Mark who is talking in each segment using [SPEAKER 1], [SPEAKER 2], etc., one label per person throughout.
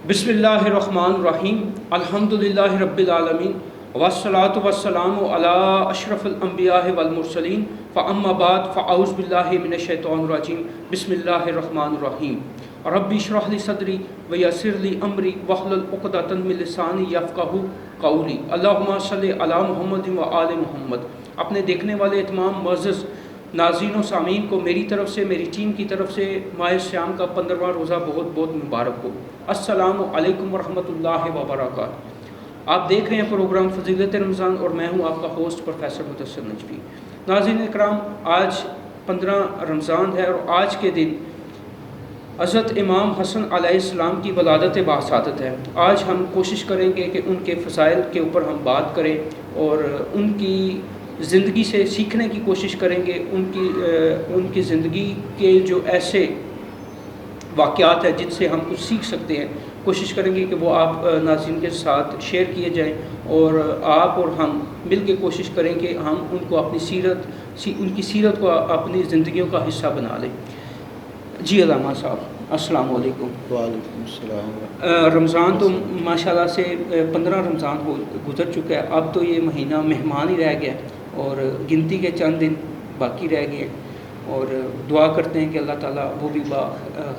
[SPEAKER 1] بسم اللہ الرحمن الرحیم الحمدللہ رب العالمین والصلاة والسلام علی اشرف الانبیاء والمرسلین فاما بعد فاعوذ باللہ من الشیطان الرجیم بسم اللہ الرحمن الرحیم رب اشرح لی صدری ویسر لی امری واحلل عقدۃ من لسانی یفقہوا قولی اللہم صلی علی محمد و آل محمد۔ اپنے دیکھنے والے تمام معزز ناظرین و سامعین کو میری طرف سے، میری ٹیم کی طرف سے ماہ سیام کا 15واں روزہ بہت بہت مبارک ہو۔ السلام علیکم ورحمۃ اللہ وبرکاتہ۔ آپ دیکھ رہے ہیں پروگرام فضیلت رمضان اور میں ہوں آپ کا ہوسٹ پروفیسر مدثر نجفی۔ ناظرین اکرام، آج 15 رمضان ہے اور آج کے دن حضرت امام حسن علیہ السلام کی ولادت باسعادت ہے۔ آج ہم کوشش کریں گے کہ ان کے فضائل کے اوپر ہم بات کریں اور ان کی زندگی سے سیکھنے کی کوشش کریں گے۔ ان کی زندگی کے جو ایسے واقعات ہیں جن سے ہم کچھ سیکھ سکتے ہیں، کوشش کریں گے کہ وہ آپ ناظرین کے ساتھ شیئر کیے جائیں اور آپ اور ہم مل کے کوشش کریں کہ ہم ان کو ان کی سیرت کو اپنی زندگیوں کا حصہ بنا لیں۔ جی علامہ صاحب، السلام علیکم۔
[SPEAKER 2] وعلیکم السلام۔
[SPEAKER 1] رمضان تو ماشاءاللہ سے 15 رمضان گزر چکا ہے، اب تو یہ مہینہ مہمان ہی رہ گیا اور گنتی کے چند دن باقی رہ گئے، اور دعا کرتے ہیں کہ اللہ تعالیٰ وہ بھی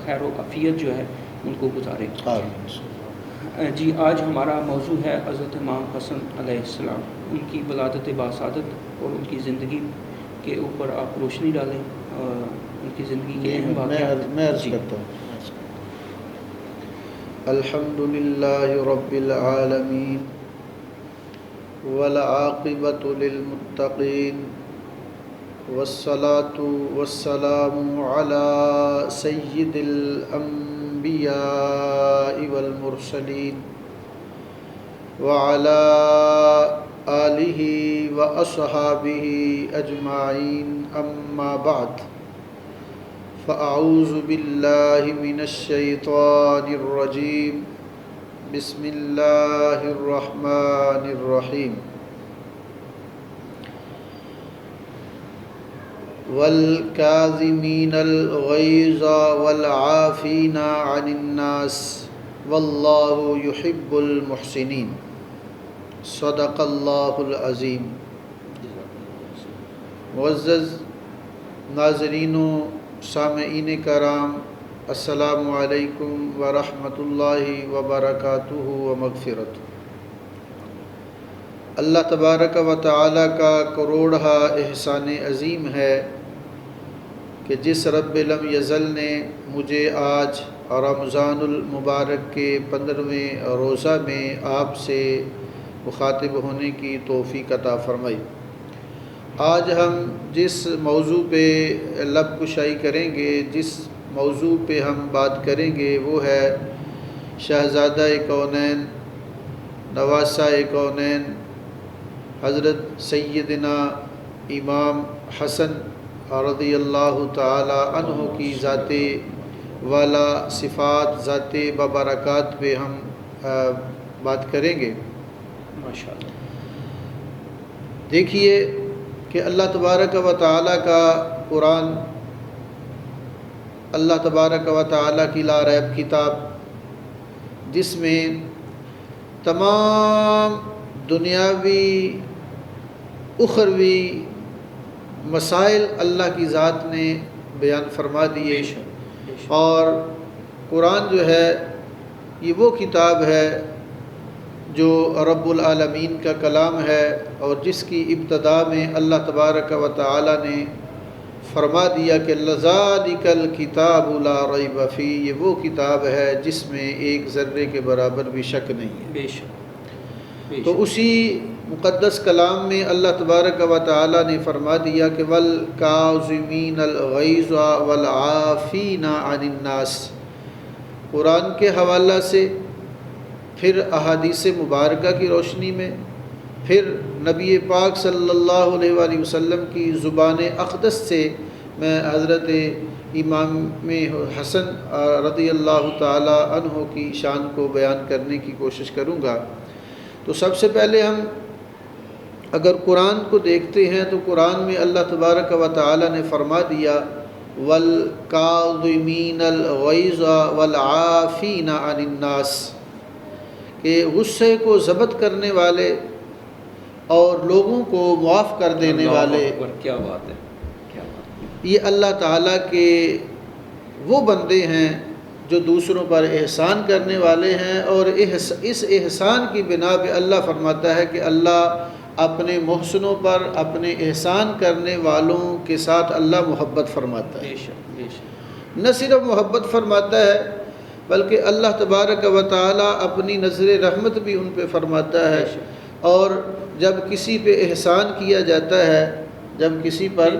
[SPEAKER 1] خیر و عافیت جو ہے ان کو گزارے۔ جی، آج ہمارا موضوع ہے حضرت امام حسن علیہ السلام، ان کی ولادت باسعادت اور ان کی زندگی کے اوپر آپ روشنی ڈالیں، ان کی زندگی کے اہم واقعات۔
[SPEAKER 2] میں عرض کرتا ہوں۔ الحمدللہ رب العالمین والعاقبۃ للمتقین والصلاة والسلام علی سید الانبیاء والمرسلین وعلی آلہ واصحابہ اجمعین، اما بعد فاعوذ باللہ من الشیطان الرجیم، بسم اللہ الرحمن الرحیم۔ والکاظمین الغیظ والعافین عن الناس واللہ یحب المحسنین، صدق اللہ العظیم۔ معزز ناظرین و سامعین کرام، السلام علیکم ورحمۃ اللہ وبرکاتہ و مغفرتہ۔ اللہ تبارک و تعالیٰ کا کروڑہا احسان عظیم ہے کہ جس رب لم یزل نے مجھے آج رمضان المبارک کے 15ویں روزہ میں آپ سے مخاطب ہونے کی توفیق عطا فرمائی۔ آج ہم جس موضوع پہ لب کشائی کریں گے، جس موضوع پہ ہم بات کریں گے، وہ ہے شہزادہ کونین، نواسہ کونین حضرت سیدنا امام حسن رضی اللہ تعالی عنہ کی ذات والا صفات، ذات ببرکات پہ ہم بات کریں گے۔
[SPEAKER 1] ماشاءاللہ۔
[SPEAKER 2] دیکھیے کہ اللہ تبارک و تعالیٰ کا قرآن، اللہ تبارک و تعالیٰ کی لا ریب کتاب، جس میں تمام دنیاوی اخروی مسائل اللہ کی ذات نے بیان فرما دیے، اور قرآن جو ہے یہ وہ کتاب ہے جو رب العالمین کا کلام ہے، اور جس کی ابتدا میں اللہ تبارک و تعالی نے فرما دیا کہ لذالک الکتاب لا ریب فیہ، یہ وہ کتاب ہے جس میں ایک ذرے کے برابر بھی شک نہیں ہے۔
[SPEAKER 1] بے شک۔
[SPEAKER 2] تو اسی مقدس کلام میں اللہ تبارک و تعالی نے فرما دیا کہ والکاظمین الغیظ والعافین عن الناس، قرآن کے حوالہ سے، پھر احادیث مبارکہ کی روشنی میں، پھر نبی پاک صلی اللہ علیہ وآلہ وسلم کی زبان اقدس سے میں حضرت امام حسن رضی اللہ تعالی عنہ کی شان کو بیان کرنے کی کوشش کروں گا۔ تو سب سے پہلے ہم اگر قرآن کو دیکھتے ہیں تو قرآن میں اللہ تبارک و تعالی نے فرما دیا والکاظمین الغیظ والعافین عن الناس، کہ غصے کو ضبط کرنے والے اور لوگوں کو معاف کر دینے والے،
[SPEAKER 1] کیا بات ہے، کیا بات ہے۔
[SPEAKER 2] یہ اللہ تعالیٰ کے وہ بندے ہیں جو دوسروں پر احسان کرنے والے ہیں، اور اس احسان کی بنا پہ اللہ فرماتا ہے کہ اللہ اپنے محسنوں پر، اپنے احسان کرنے والوں کے ساتھ اللہ محبت فرماتا ہے۔
[SPEAKER 1] بے شک بے شک۔
[SPEAKER 2] نہ صرف محبت فرماتا ہے بلکہ اللہ تبارک و تعالیٰ اپنی نظر رحمت بھی ان پہ فرماتا ہے۔
[SPEAKER 1] بے شک۔
[SPEAKER 2] اور جب کسی پہ احسان کیا جاتا ہے، جب کسی پر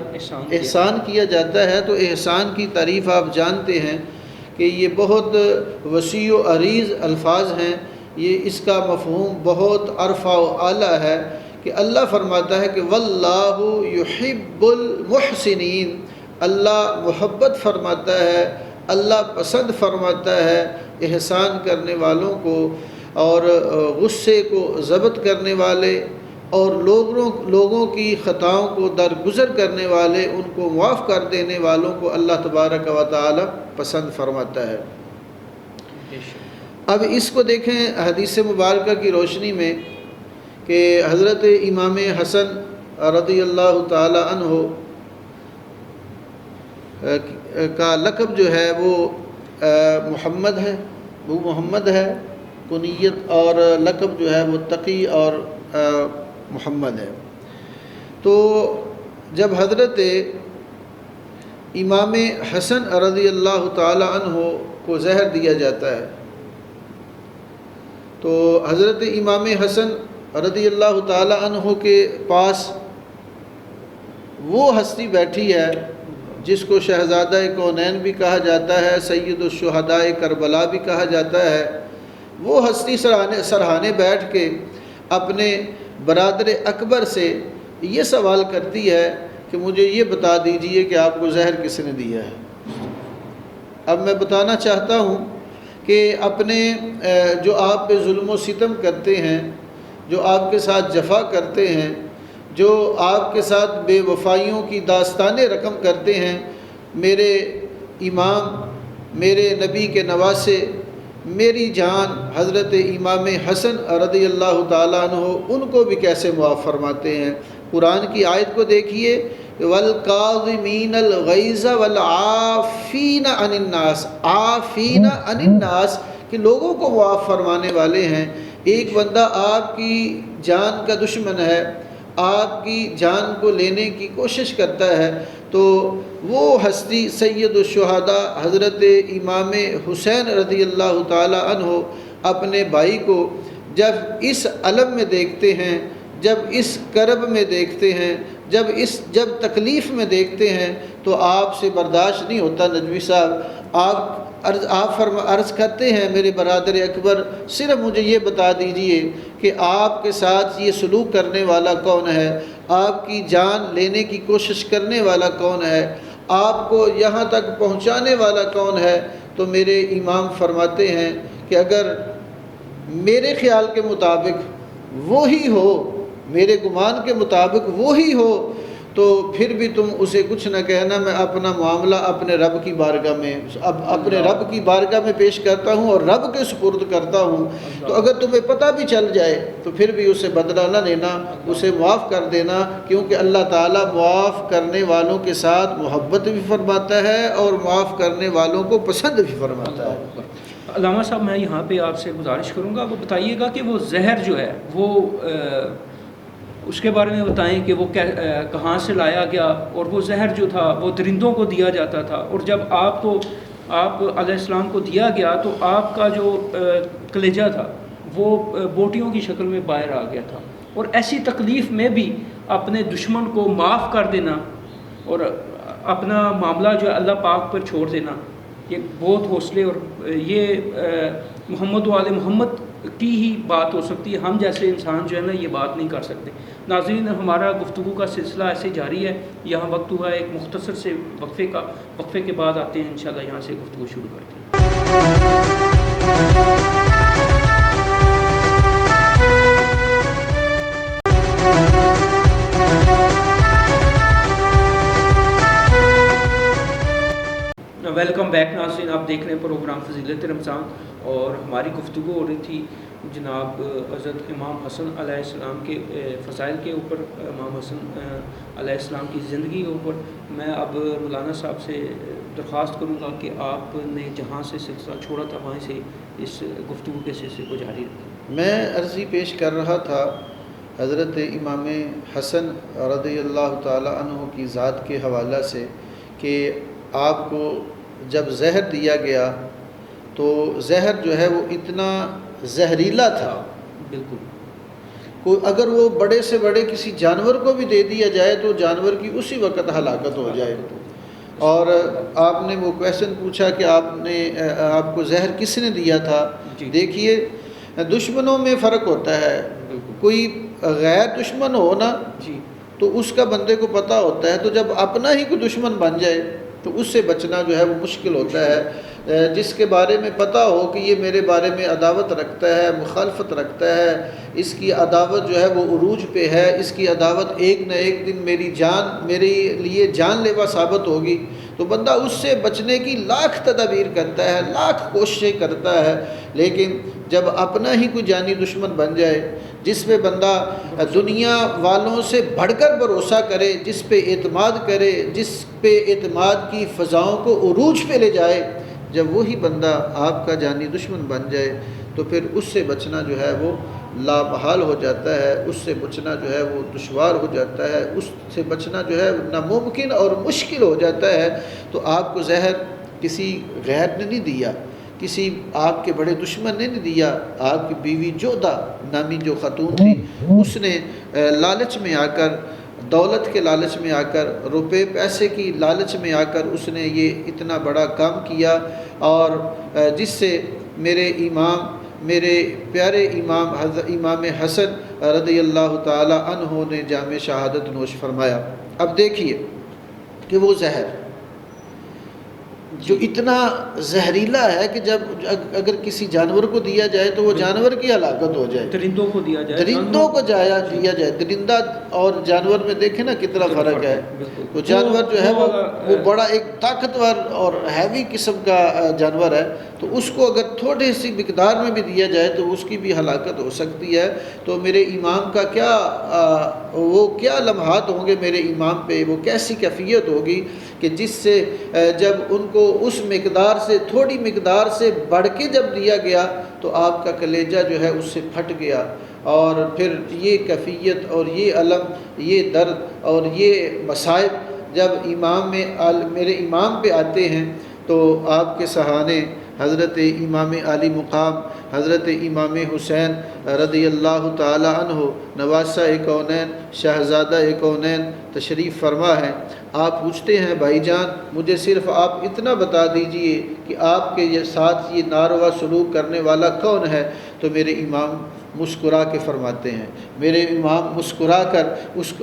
[SPEAKER 2] احسان کیا جاتا ہے تو احسان کی تعریف آپ جانتے ہیں کہ یہ بہت وسیع و عریض الفاظ ہیں، یہ اس کا مفہوم بہت عرفہ و اعلیٰ ہے کہ اللہ فرماتا ہے کہ واللہ یحب المحسنین، اللہ محبت فرماتا ہے، اللہ پسند فرماتا ہے احسان کرنے والوں کو، اور غصے کو ضبط کرنے والے اور لوگوں کی خطاؤں کو درگزر کرنے والے، ان کو معاف کر دینے والوں کو اللہ تبارک و تعالی پسند فرماتا ہے۔ اب اس کو دیکھیں حدیث مبارکہ کی روشنی میں کہ حضرت امام حسن رضی اللہ تعالی عنہ کا لقب جو ہے وہ محمد ہے، وہ محمد ہے، کنیت اور لقب جو ہے وہ تقی اور محمد ہے۔ تو جب حضرت امام حسن رضی اللہ تعالی عنہ کو زہر دیا جاتا ہے تو حضرت امام حسن رضی اللہ تعالی عنہ کے پاس وہ ہستی بیٹھی ہے جس کو شہزادہ کونین بھی کہا جاتا ہے، سید الشہداء کربلا بھی کہا جاتا ہے۔ وہ ہستی سرہانے بیٹھ کے اپنے برادر اکبر سے یہ سوال کرتی ہے کہ مجھے یہ بتا دیجئے کہ آپ کو زہر کس نے دیا ہے۔ اب میں بتانا چاہتا ہوں کہ اپنے جو آپ پہ ظلم و ستم کرتے ہیں، جو آپ کے ساتھ جفا کرتے ہیں، جو آپ کے ساتھ بے وفائیوں کی داستانیں رقم کرتے ہیں، میرے امام، میرے نبی کے نواسے، میری جان حضرت امام حسن رضی اللہ تعالیٰ عنہ، ان کو بھی کیسے معاف فرماتے ہیں۔ قرآن کی آیت کو دیکھیے، والکاظمین الغیظ والعافین عن الناس، عافین عن الناس، کہ لوگوں کو معاف فرمانے والے ہیں۔ ایک بندہ آپ کی جان کا دشمن ہے، آپ کی جان کو لینے کی کوشش کرتا ہے، تو وہ ہستی سید الشہداء حضرت امام حسین رضی اللہ تعالی عنہ اپنے بھائی کو جب اس علم میں دیکھتے ہیں، جب اس کرب میں دیکھتے ہیں، جب تکلیف میں دیکھتے ہیں تو آپ سے برداشت نہیں ہوتا۔ ندوی صاحب آپ عرض کرتے ہیں میرے برادر اکبر، صرف مجھے یہ بتا دیجئے کہ آپ کے ساتھ یہ سلوک کرنے والا کون ہے، آپ کی جان لینے کی کوشش کرنے والا کون ہے، آپ کو یہاں تک پہنچانے والا کون ہے؟ تو میرے امام فرماتے ہیں کہ اگر میرے خیال کے مطابق وہی ہو، میرے گمان کے مطابق وہی ہو، تو پھر بھی تم اسے کچھ نہ کہنا، میں اپنا معاملہ اپنے رب کی بارگاہ میں اپنے رب کی بارگاہ میں پیش کرتا ہوں اور رب کے سپرد کرتا ہوں۔ تو اگر تمہیں پتہ بھی چل جائے تو پھر بھی اسے بدلہ نہ لینا، اسے معاف کر دینا، کیونکہ اللہ تعالیٰ معاف کرنے والوں کے ساتھ محبت بھی فرماتا ہے اور معاف کرنے والوں کو پسند بھی فرماتا ہے۔
[SPEAKER 1] علامہ صاحب میں یہاں پہ آپ سے گزارش کروں گا، وہ بتائیے گا کہ وہ زہر جو ہے وہ اس کے بارے میں بتائیں کہ وہ کہاں سے لایا گیا، اور وہ زہر جو تھا وہ درندوں کو دیا جاتا تھا، اور جب آپ علیہ السلام کو دیا گیا تو آپ کا جو کلیجہ تھا وہ بوٹیوں کی شکل میں باہر آ گیا تھا، اور ایسی تکلیف میں بھی اپنے دشمن کو معاف کر دینا اور اپنا معاملہ جو ہے اللہ پاک پر چھوڑ دینا، یہ بہت حوصلے، اور یہ محمد و آل محمد کی ہی بات ہو سکتی ہے۔ ہم جیسے انسان جو ہے نا یہ بات نہیں کر سکتے۔ ناظرین، ہمارا گفتگو کا سلسلہ ایسے جاری ہے، یہاں وقت ہوا ہے ایک مختصر سے وقفے کے بعد آتے ہیں انشاءاللہ یہاں سے گفتگو شروع کرتے ہیں۔ ویلکم بیک ناظرین، آپ دیکھ رہے ہیں پروگرام فضیلت رمضان، اور ہماری گفتگو ہو رہی تھی جناب حضرت امام حسن علیہ السلام کے فضائل کے اوپر، امام حسن علیہ السلام کی زندگی کے اوپر، میں اب مولانا صاحب سے درخواست کروں گا کہ آپ نے جہاں سے سلسلہ چھوڑا تھا وہیں سے اس گفتگو کے سلسلے کو جاری رکھیں۔
[SPEAKER 2] میں عرضی پیش کر رہا تھا حضرت امام حسن رضی اللہ تعالی عنہ کی ذات کے حوالہ سے کہ آپ کو جب زہر دیا گیا تو زہر جو ہے وہ اتنا زہریلا تھا،
[SPEAKER 1] بالکل،
[SPEAKER 2] اگر وہ بڑے سے بڑے کسی جانور کو بھی دے دیا جائے تو جانور کی اسی وقت ہلاکت ہو جائے۔ اور آپ نے وہ کویشچن پوچھا کہ آپ کو زہر کس نے دیا تھا؟ دیکھیے دشمنوں میں فرق ہوتا ہے، کوئی غیر دشمن ہو نا تو اس کا بندے کو پتہ ہوتا ہے، تو جب اپنا ہی کوئی دشمن بن جائے تو اس سے بچنا جو ہے وہ مشکل ہوتا ہے۔ جس کے بارے میں پتہ ہو کہ یہ میرے بارے میں عداوت رکھتا ہے، مخالفت رکھتا ہے، اس کی عداوت جو ہے وہ عروج پہ ہے، اس کی عداوت ایک نہ ایک دن میرے لیے جان لیوا ثابت ہوگی، تو بندہ اس سے بچنے کی لاکھ تدابیر کرتا ہے، لاکھ کوششیں کرتا ہے۔ لیکن جب اپنا ہی کوئی جانی دشمن بن جائے، جس پہ بندہ دنیا والوں سے بڑھ کر بھروسہ کرے، جس پہ اعتماد کرے، جس پہ اعتماد کی فضاؤں کو عروج پہ لے جائے، جب وہی بندہ آپ کا جانی دشمن بن جائے تو پھر اس سے بچنا جو ہے وہ لامحال ہو جاتا ہے، اس سے بچنا جو ہے وہ دشوار ہو جاتا ہے، اس سے بچنا جو ہے ناممکن اور مشکل ہو جاتا ہے۔ تو آپ کو زہر کسی غیر نے نہیں دیا، کسی آپ کے بڑے دشمن نے نہیں دیا، آپ کی بیوی جودہ نامی جو خاتون تھی اس نے لالچ میں آ کر، دولت کے لالچ میں آ کر، روپے پیسے کی لالچ میں آ کر اس نے یہ اتنا بڑا کام کیا، اور جس سے میرے پیارے امام حسن رضی اللہ تعالی عنہ نے جام شہادت نوش فرمایا۔ اب دیکھیے کہ وہ زہر جو اتنا زہریلا ہے کہ جب اگر کسی جانور کو دیا جائے تو وہ جانور کی ہلاکت ہو جائے،
[SPEAKER 1] درندوں کو دیا جائے،
[SPEAKER 2] درندوں کو دیا جائے، درندہ اور جانور میں دیکھیں نا کتنا فرق ہے۔ تو جانور جو ہے وہ بڑا ایک طاقتور اور ہیوی قسم کا جانور ہے، تو اس کو اگر تھوڑی سی مقدار میں بھی دیا جائے تو اس کی بھی ہلاکت ہو سکتی ہے۔ تو میرے امام کا کیا لمحات ہوں گے میرے امام پہ، وہ کیسی کیفیت ہوگی کہ جس سے جب ان کو اس مقدار سے تھوڑی مقدار سے بڑھ کے جب دیا گیا تو آپ کا کلیجہ جو ہے اس سے پھٹ گیا، اور پھر یہ کیفیت اور یہ علم، یہ درد اور یہ مصائب جب میرے امام پہ آتے ہیں تو آپ کے سہانے حضرت امام عالی مقام حضرت امام حسین رضی اللہ تعالی عنہ نواسہ کونین شہزادہ کونین تشریف فرما ہے۔ آپ پوچھتے ہیں بھائی جان مجھے صرف آپ اتنا بتا دیجئے کہ آپ کے ساتھ یہ ناروا سلوک کرنے والا کون ہے؟ تو میرے امام مسکرا کے فرماتے ہیں، میرے امام مسکرا کر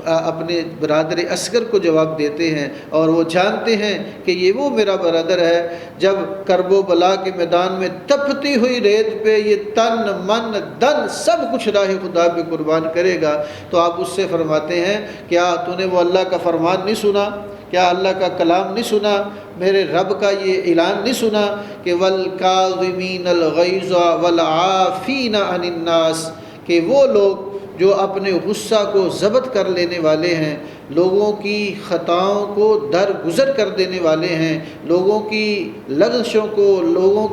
[SPEAKER 2] اپنے برادر اصغر کو جواب دیتے ہیں، اور وہ جانتے ہیں کہ یہ وہ میرا برادر ہے جب کرب و بلا کے میدان میں تپتی ہوئی ریت پہ یہ تن من دن سب کچھ راہ خدا پہ قربان کرے گا۔ تو آپ اس سے فرماتے ہیں کیا تو نے وہ اللہ کا فرمان نہیں سنا؟ کیا اللہ کا کلام نہیں سنا؟ میرے رب کا یہ اعلان نہیں سنا کہ وَالْكَاظِمِينَ الْغَيْظَ وَالْعَافِينَ عَنِ النَّاسِ، کہ وہ لوگ جو اپنے غصہ کو ضبط کر لینے والے ہیں، لوگوں کی خطاؤں کو درگزر کر دینے والے ہیں، لوگوں کی لغزشوں کو، لوگوں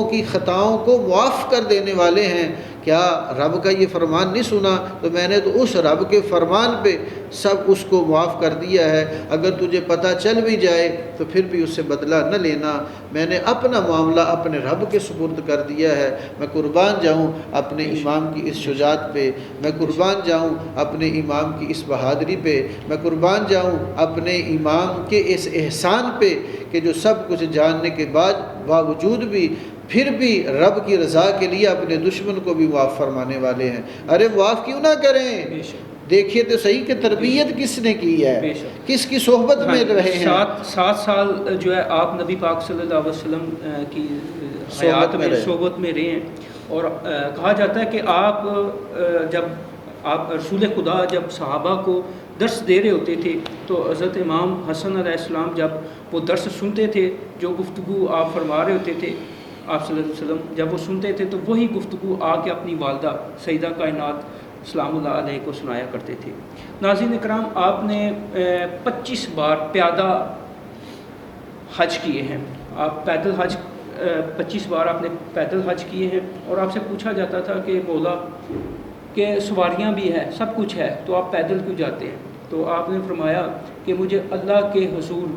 [SPEAKER 2] کی خطاؤں کو معاف کر دینے والے ہیں۔ کیا رب کا یہ فرمان نہیں سنا؟ تو میں نے تو اس رب کے فرمان پہ سب اس کو معاف کر دیا ہے، اگر تجھے پتہ چل بھی جائے تو پھر بھی اس سے بدلہ نہ لینا، میں نے اپنا معاملہ اپنے رب کے سپرد کر دیا ہے۔ میں قربان جاؤں اپنے امام کی اس شجاعت پہ، میں قربان جاؤں اپنے امام کی اس بہادری پہ، میں قربان جاؤں اپنے امام کے اس احسان پہ کہ جو سب کچھ جاننے کے باوجود بھی پھر بھی رب کی رضا کے لیے اپنے دشمن کو بھی معاف فرمانے والے ہیں۔ ارے معاف کیوں نہ کریں؟ دیکھیے تو صحیح کہ تربیت کس نے کی ہے، کس کی صحبت میں رہے ہیں۔
[SPEAKER 1] 7 سال جو ہے آپ نبی پاک صلی اللہ علیہ وسلم کی حیات میں صحبت میں رہے ہیں، اور کہا جاتا ہے کہ جب آپ رسول خدا جب صحابہ کو درس دے رہے ہوتے تھے تو حضرت امام حسن علیہ السلام جب وہ درس سنتے تھے، جو گفتگو آپ فرما رہے ہوتے تھے، آپ صلی اللہ علیہ وسلم جب وہ سنتے تھے تو وہی گفتگو آ کے اپنی والدہ سیدہ کائنات سلام اللہ علیہ کو سنایا کرتے تھے۔ ناظرین اکرام، آپ نے 25 بار پیادہ حج کیے ہیں، آپ پیدل حج 25 بار آپ نے پیدل حج کیے ہیں، اور آپ سے پوچھا جاتا تھا کہ مولا کہ سواریاں بھی ہے، سب کچھ ہے، تو آپ پیدل کیوں جاتے ہیں؟ تو آپ نے فرمایا کہ مجھے اللہ کے حضور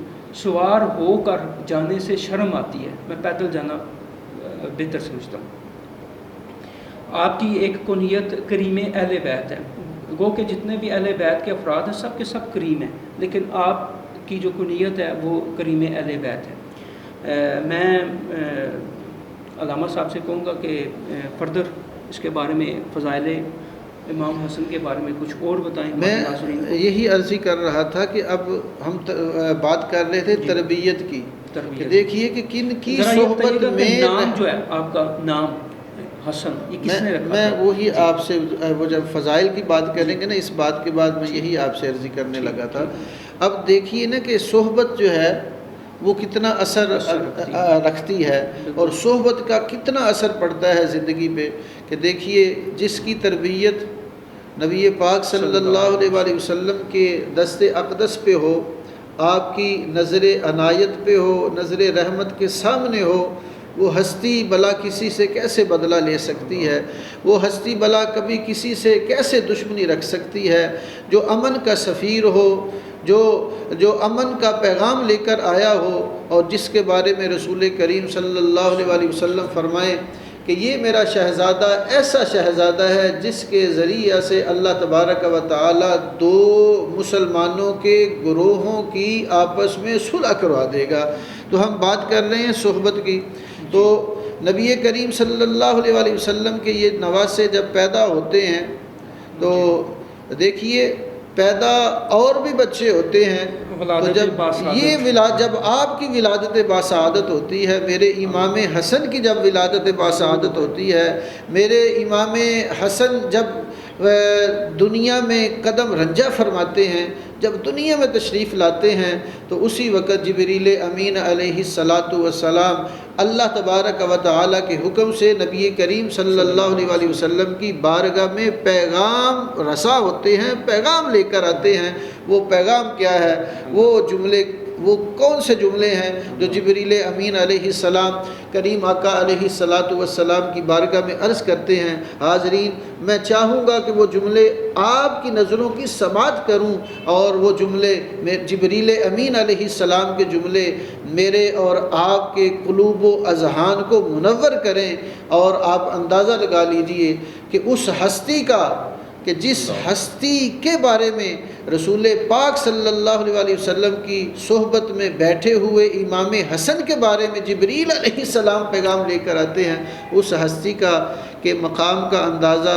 [SPEAKER 1] سوار ہو کر جانے سے شرم آتی ہے، میں پیدل جانا بہتر سمجھتا ہوں۔ آپ کی ایک کنیت کریم اہل بیت ہے، گو کہ جتنے بھی اہل بیت کے افراد ہیں سب کے سب کریم ہیں، لیکن آپ کی جو کنیت ہے وہ کریم اہل بیت ہے۔ میں علامہ صاحب سے کہوں گا کہ فردر اس کے بارے میں فضائل امام حسن کے بارے میں کچھ اور بتائیں۔
[SPEAKER 2] میں یہی عرضی کر رہا تھا کہ اب ہم بات کر رہے تھے تربیت کی، کہ دیکھیے کہ کن کی صحبت میں
[SPEAKER 1] نام جو ہے آپ کا نام حسن، یہ کس نے رکھا؟
[SPEAKER 2] میں وہی آپ سے وہ جب فضائل کی بات کریں گے نا، اس بات کے بعد میں یہی آپ سے عرضی کرنے لگا تھا۔ اب دیکھیے نا کہ صحبت جو ہے وہ کتنا اثر رکھتی ہے، اور صحبت کا کتنا اثر پڑتا ہے زندگی پہ، کہ دیکھیے جس کی تربیت نبی پاک صلی اللہ علیہ وآلہ وسلم کے دست اقدس پہ ہو، آپ کی نظر عنایت پہ ہو، نظر رحمت کے سامنے ہو، وہ ہستی بلا کسی سے کیسے بدلہ لے سکتی ہے، وہ ہستی بلا کبھی کسی سے کیسے دشمنی رکھ سکتی ہے، جو امن کا سفیر ہو، جو امن کا پیغام لے کر آیا ہو، اور جس کے بارے میں رسول کریم صلی اللہ علیہ وآلہ وسلم فرمائے کہ یہ میرا شہزادہ ایسا شہزادہ ہے جس کے ذریعہ سے اللہ تبارک و تعالی دو مسلمانوں کے گروہوں کی آپس میں صلح کروا دے گا۔ تو ہم بات کر رہے ہیں صحبت کی، تو نبی کریم صلی اللہ علیہ وآلہ وسلم کے یہ نواسے جب پیدا ہوتے ہیں تو دیکھیے پیدا اور بھی بچے ہوتے ہیں، تو جب آپ کی ولادت باسعادت ہوتی ہے، میرے امام حسن کی جب ولادت باسعادت ہوتی ہے، میرے امام حسن جب دنیا میں قدم رنجہ فرماتے ہیں، جب دنیا میں تشریف لاتے ہیں، تو اسی وقت جبریل امین علیہ السلام اللہ تبارک و تعالیٰ کے حکم سے نبی کریم صلی اللہ علیہ وآلہ وسلم کی بارگاہ میں پیغام رساں ہوتے ہیں، پیغام لے کر آتے ہیں۔ وہ پیغام کیا ہے؟ وہ جملے، وہ کون سے جملے ہیں جو جبریل امین علیہ السلام کریم آقا علیہ السلام کی بارگاہ میں عرض کرتے ہیں؟ حاضرین، میں چاہوں گا کہ وہ جملے آپ کی نظروں کی سماعت کروں، اور وہ جملے جبریل امین علیہ السلام کے جملے میرے اور آپ کے قلوب و اذہان کو منور کریں، اور آپ اندازہ لگا لیجئے کہ اس ہستی کا، کہ جس ہستی کے بارے میں رسول پاک صلی اللہ علیہ وآلہ وسلم کی صحبت میں بیٹھے ہوئے امام حسن کے بارے میں جبریل علیہ السلام پیغام لے کر آتے ہیں، اس ہستی کا کہ مقام کا اندازہ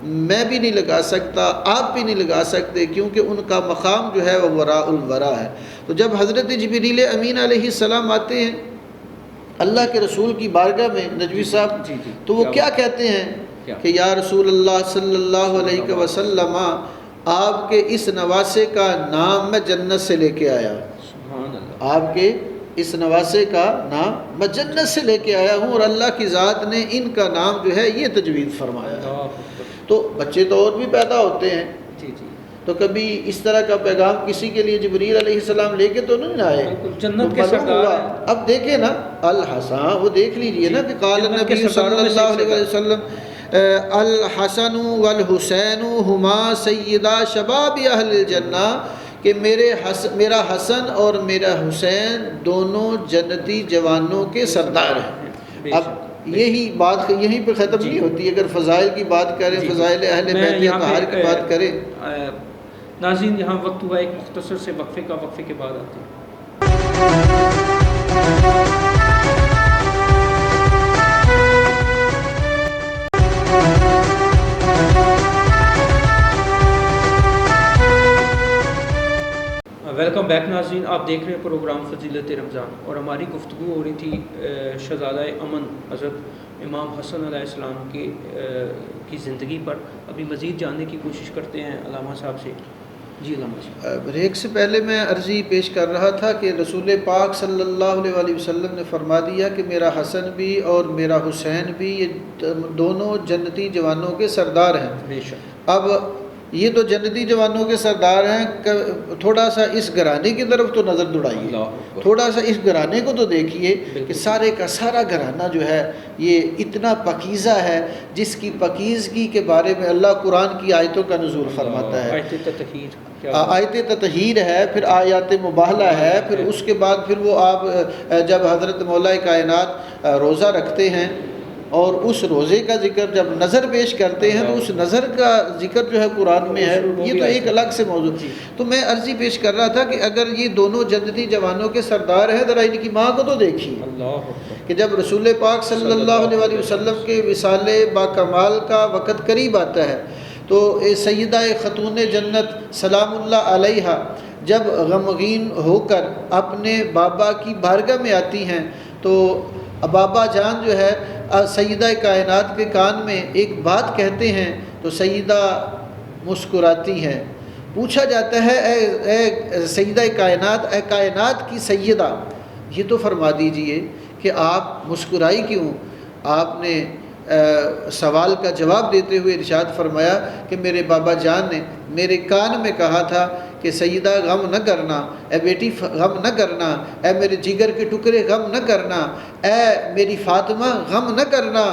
[SPEAKER 2] میں بھی نہیں لگا سکتا، آپ بھی نہیں لگا سکتے، کیونکہ ان کا مقام جو ہے وہ وراء الورا ہے۔ تو جب حضرت جبریل امین علیہ السلام آتے ہیں اللہ کے رسول کی بارگاہ میں نجوی صاحب، تو وہ کیا کہتے ہیں کہ یا رسول اللہ صلی اللہ علیہ وسلم، آپ کے اس نواسے کا نام میں جنت سے لے کے آیا، آپ کے اس نواسے کا نام میں جنت سے لے کے آیا ہوں، اور اللہ کی ذات نے ان کا نام جو ہے یہ تجوید فرمایا ہے۔ تو بچے تو اور بھی پیدا ہوتے ہیں، تو کبھی اس طرح کا پیغام کسی کے لیے جبریل علیہ السلام لے کے تو نہیں آئے،
[SPEAKER 1] جنت کے سردار۔
[SPEAKER 2] اب دیکھیں نا الحسن، وہ دیکھ لیجئے نا کہ قال نبی صلی اللہ علیہ وسلم الحسن والحسین ہما سیدا شباب اہل الجنہ، کہ میرا حسن اور میرا حسین دونوں جنتی جوانوں کے سردار ہیں۔ اب یہی بات یہیں پہ ختم نہیں ہوتی، اگر فضائل کی بات کریں، فضائل اہل بیت اطہار کی بات کریں۔
[SPEAKER 1] ناظرین یہاں وقت ہوا ایک مختصر سے وقفے کا، وقفے کے بعد آتے ہیں۔ ویلکم بیک ناظرین، آپ دیکھ رہے ہیں پروگرام فضیلت رمضان، اور ہماری گفتگو ہو رہی تھی شہزادہ امن حضرت امام حسن علیہ السلام کی زندگی پر۔ ابھی مزید جاننے کی کوشش کرتے ہیں علامہ صاحب سے جی اللہ
[SPEAKER 2] بریک سے پہلے میں عرضی پیش کر رہا تھا کہ رسول پاک صلی اللہ علیہ وسلم نے فرما دیا کہ میرا حسن بھی اور میرا حسین بھی یہ دونوں جنتی جوانوں کے سردار ہیں۔
[SPEAKER 1] بے شک۔
[SPEAKER 2] اب یہ تو جنتی جوانوں کے سردار ہیں، تھوڑا سا اس گھرانے کی طرف تو نظر دوڑائیے، تھوڑا سا اس گھرانے کو تو دیکھیے کہ سارے کا سارا گھرانہ جو ہے یہ اتنا پاکیزہ ہے جس کی پاکیزگی کے بارے میں اللہ قرآن کی آیتوں کا نزول فرماتا ہے۔ آیت تطہیر ہے، پھر آیات مباہلہ ہے، پھر اس کے بعد پھر وہ آپ جب حضرت مولا کائنات روزہ رکھتے ہیں اور اس روزے کا ذکر جب نظر پیش کرتے ہیں تو اس نظر کا ذکر جو ہے قرآن میں ہے، یہ تو ایک الگ سے موضوع۔ تو میں عرضی پیش کر رہا تھا کہ اگر یہ دونوں جنتی جوانوں کے سردار ہیں، ذرا ان کی ماں کو تو دیکھیے کہ جب رسول پاک صلی اللہ علیہ وسلم کے وصال با کمال کا وقت قریب آتا ہے تو سیدہ خاتون جنت سلام اللہ علیہا جب غمگین ہو کر اپنے بابا کی بارگاہ میں آتی ہیں تو بابا جان جو ہے سیدہ کائنات کے کان میں ایک بات کہتے ہیں تو سیدہ مسکراتی ہیں۔ پوچھا جاتا ہے اے سیدہ کائنات، اے کائنات کی سیدہ، یہ تو فرما دیجئے کہ آپ مسکرائی کیوں؟ آپ نے سوال کا جواب دیتے ہوئے ارشاد فرمایا کہ میرے بابا جان نے میرے کان میں کہا تھا کہ سیدہ غم نہ کرنا، اے بیٹی غم نہ کرنا، اے میرے جگر کے ٹکڑے غم نہ کرنا، اے میری فاطمہ غم نہ کرنا،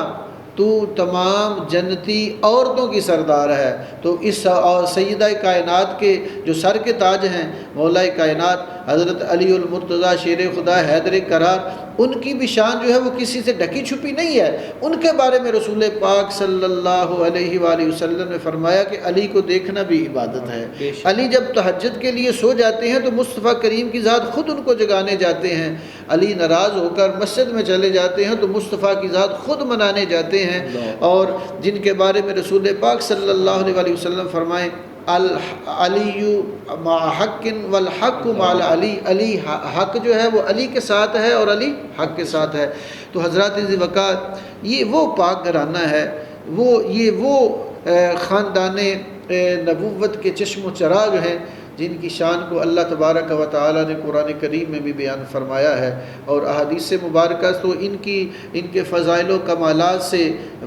[SPEAKER 2] تو تمام جنتی عورتوں کی سردار ہے۔ تو اس سیدہ کائنات کے جو سر کے تاج ہیں مولا کائنات حضرت علی المرتضیٰ شیر خدا حیدر قرار، ان کی بھی شان جو ہے وہ کسی سے ڈھکی چھپی نہیں ہے۔ ان کے بارے میں رسول پاک صلی اللہ علیہ وآلہ وسلم نے فرمایا کہ علی کو دیکھنا بھی عبادت ہے۔ علی جب تہجد کے لیے سو جاتے ہیں تو مصطفیٰ کریم کی ذات خود ان کو جگانے جاتے ہیں۔ علی ناراض ہو کر مسجد میں چلے جاتے ہیں تو مصطفیٰ کی ذات خود منانے جاتے ہیں، اور جن کے بارے میں رسول پاک صلی اللہ علیہ وسلم فرمائیں علی مع حق والحق مع علی، علی حق جو ہے وہ علی کے ساتھ ہے اور علی حق کے ساتھ ہے۔ تو حضرات ذی وقار یہ وہ پاک گھرانہ ہے، یہ وہ خاندان نبوت کے چشم و چراغ ہیں جن کی شان کو اللہ تبارک و تعالی نے قرآن کریم میں بھی بیان فرمایا ہے، اور احادیث مبارکہ تو ان کے فضائل و کمالات سے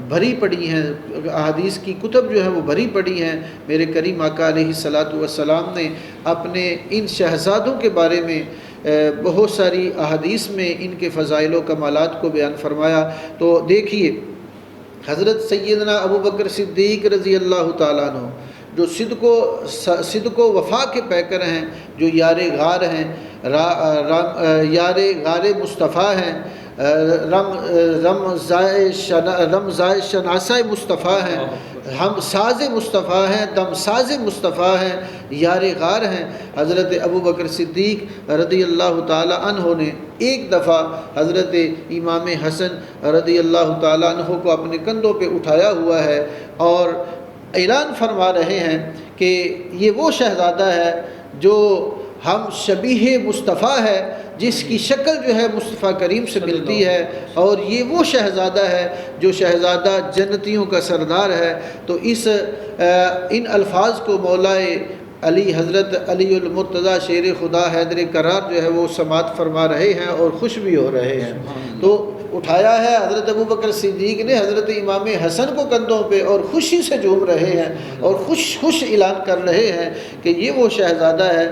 [SPEAKER 2] بھری پڑی ہیں، احادیث کی کتب جو ہیں وہ بھری پڑی ہیں۔ میرے کریم آقا علیہ الصلاۃ والسلام نے اپنے ان شہزادوں کے بارے میں بہت ساری احادیث میں ان کے فضائل و کمالات کو بیان فرمایا۔ تو دیکھیے حضرت سیدنا ابو بکر صدیق رضی اللہ تعالیٰ عنہ جو صدق و وفا کے پیکر ہیں، جو یار غار ہیں، یار غار مصطفیٰ ہیں، رمزائے شناسہ مصطفیٰ ہیں، ہم ساز مصطفیٰ ہیں، دم ساز مصطفیٰ ہیں، یار غار ہیں۔ حضرت ابو بکر صدیق رضی اللہ تعالی عنہ نے ایک دفعہ حضرت امام حسن رضی اللہ تعالی عنہ کو اپنے کندھوں پہ اٹھایا ہوا ہے اور اعلان فرما رہے ہیں کہ یہ وہ شہزادہ ہے جو ہم شبیہ مصطفیٰ ہے، جس کی شکل جو ہے مصطفیٰ کریم سے ملتی ہے، اور یہ وہ شہزادہ ہے جو شہزادہ جنتیوں کا سردار ہے۔ تو ان الفاظ کو مولا علی حضرت علی المرتضیٰ شیر خدا حیدر قرار جو ہے وہ سماعت فرما رہے ہیں اور خوش بھی ہو رہے ہیں۔ تو اٹھایا ہے حضرت ابو بکر صدیق نے حضرت امام حسن کو کندھوں پہ اور خوشی سے جھوم رہے ہیں اور خوش اعلان کر رہے ہیں کہ یہ وہ شہزادہ ہے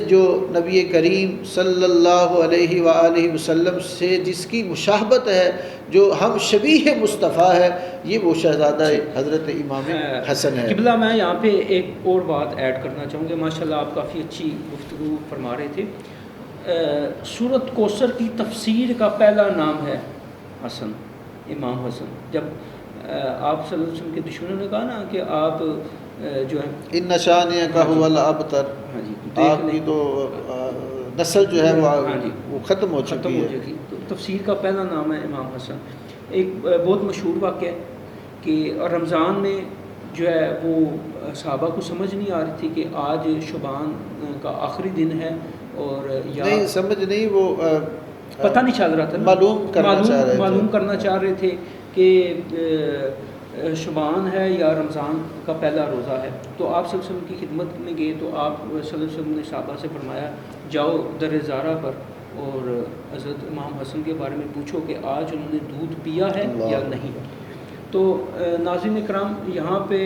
[SPEAKER 2] جو نبی کریم صلی اللہ علیہ وآلہ وسلم سے جس کی مشابہت ہے، جو ہم شبیہ مصطفیٰ ہے، یہ وہ شہزادہ حضرت امام حسن ہے۔
[SPEAKER 1] قبلہ میں یہاں پہ ایک اور بات ایڈ کرنا چاہوں گا، ماشاءاللہ آپ کافی اچھی گفتگو فرما رہے تھے۔ سورۃ کوثر کی تفسیر کا پہلا نام ہے حسن، امام حسن۔ جب آپ صلی اللہ علیہ وسلم کے دشمنوں نے کہا نا کہ آپ جو ہے
[SPEAKER 2] ان شانئک ھو الابتر،
[SPEAKER 1] ہاں جی،
[SPEAKER 2] آپ کی تو نسل جو ہے وہ ختم ہو چکی ہے۔
[SPEAKER 1] تو تفسیر کا پہلا نام ہے امام حسن۔ ایک بہت مشہور واقعہ ہے کہ رمضان میں جو ہے وہ صحابہ کو سمجھ نہیں آ رہی تھی کہ آج شعبان کا آخری دن ہے، اور
[SPEAKER 2] نہیں سمجھ نہیں، وہ
[SPEAKER 1] پتہ نہیں چل رہا تھا،
[SPEAKER 2] معلوم کرنا چاہ رہے
[SPEAKER 1] تھے کہ شبان ہے یا رمضان کا پہلا روزہ ہے، تو آپ صلی اللہ علیہ وسلم کی خدمت میں گئے تو آپ صلی اللہ علیہ وسلم نے صحابہ سے فرمایا جاؤ در زارہ پر اور حضرت امام حسن کے بارے میں پوچھو کہ آج انہوں نے دودھ پیا ہے یا نہیں۔ تو ناظرین اکرام، یہاں پہ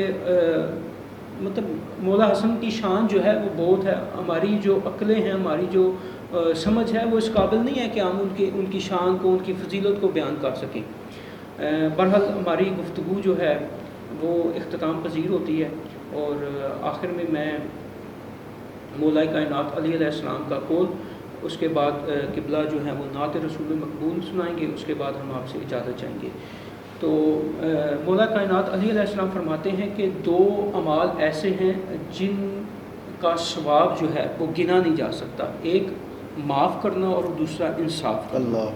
[SPEAKER 1] مطلب مولا حسن کی شان جو ہے وہ بہت ہے، ہماری جو عقلیں ہیں، ہماری جو سمجھ ہے وہ اس قابل نہیں ہے کہ ہم ان کی شان کو، ان کی فضیلت کو بیان کر سکیں۔ بہرحال ہماری گفتگو جو ہے وہ اختتام پذیر ہوتی ہے، اور آخر میں مولا کائنات علی علیہ السلام کا قول، اس کے بعد قبلہ جو ہے وہ نعت رسول مقبول سنائیں گے، اس کے بعد ہم آپ سے اجازت چاہیں گے۔ تو مولا کائنات علی علیہ السلام فرماتے ہیں کہ 2 اعمال ایسے ہیں جن کا ثواب جو ہے وہ گنا نہیں جا سکتا، ایک معاف کرنا اور دوسرا انصاف کرنا۔
[SPEAKER 2] اللہ،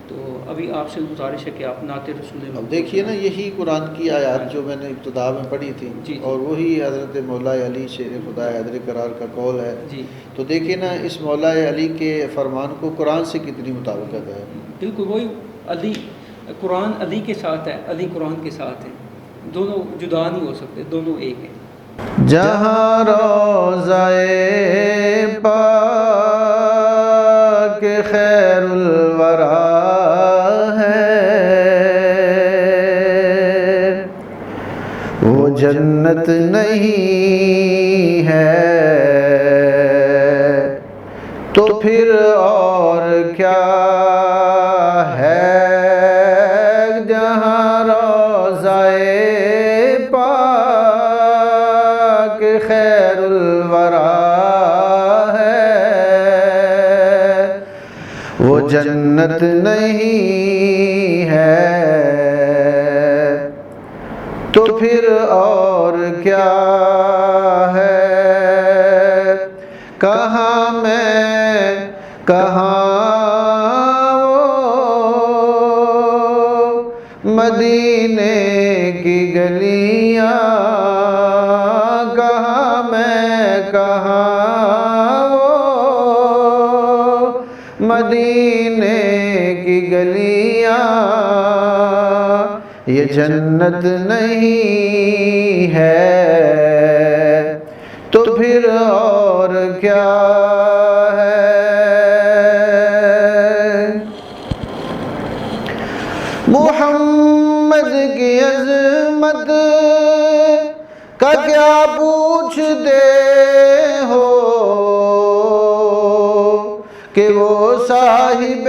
[SPEAKER 1] تو ابھی آپ سے گزارش ہے کہ آپ نعت رسول
[SPEAKER 2] اب دیکھیے نا، یہی قرآن کی آیات جو میں نے ابتدا میں پڑھی تھی،
[SPEAKER 1] جی
[SPEAKER 2] اور وہی حضرت مولا علی شیر خدا حیدر قرار کا قول ہے۔
[SPEAKER 1] جی،
[SPEAKER 2] تو دیکھیے نا، اس مولا علی کے فرمان کو قرآن سے کتنی مطابقت ہے۔ بالکل
[SPEAKER 1] وہی علی، قرآن علی کے ساتھ ہے، علی قرآن کے ساتھ ہے، دونوں جدا نہیں ہو سکتے، دونوں ایک ہیں۔
[SPEAKER 2] جہاں روضہ پاک خیر الورا ہے، وہ جنت نہیں ہے تو پھر اور کیا ہے؟ جہاں روضہ پاک خیر الورا ہے، وہ جنت نہیں ہے تو پھر اور کیا ہے؟ کہاں میں کہاں وہ مدینے کی گلیاں، کہاں میں کہاں وہ مدینے کی گلیاں، یہ جنت نہیں ہے تو پھر اور کیا ہے؟ محمد کی عظمت کا کیا پوچھتے ہو کہ وہ صاحب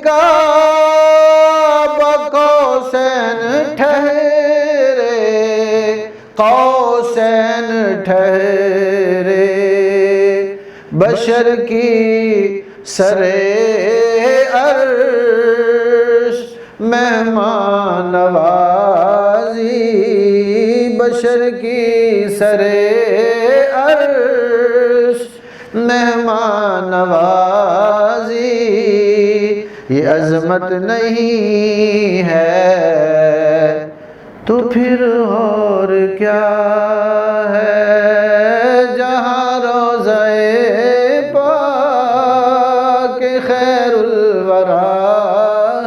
[SPEAKER 2] کعبہ قوسین ٹھہرے، قوسین ٹھہرے، بشر کی سرے عرش مہمان نوازی، بشر کی سرے عرش مہمان نوازی، یہ عظمت نہیں ہے تو پھر اور کیا ہے؟ جہاں روضہ پاک خیر الورا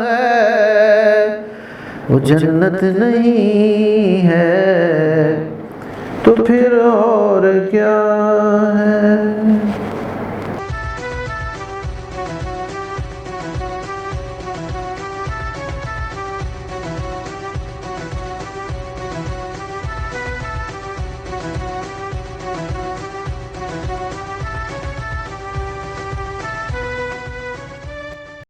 [SPEAKER 2] ہے، وہ جنت نہیں ہے تو پھر اور کیا ہے؟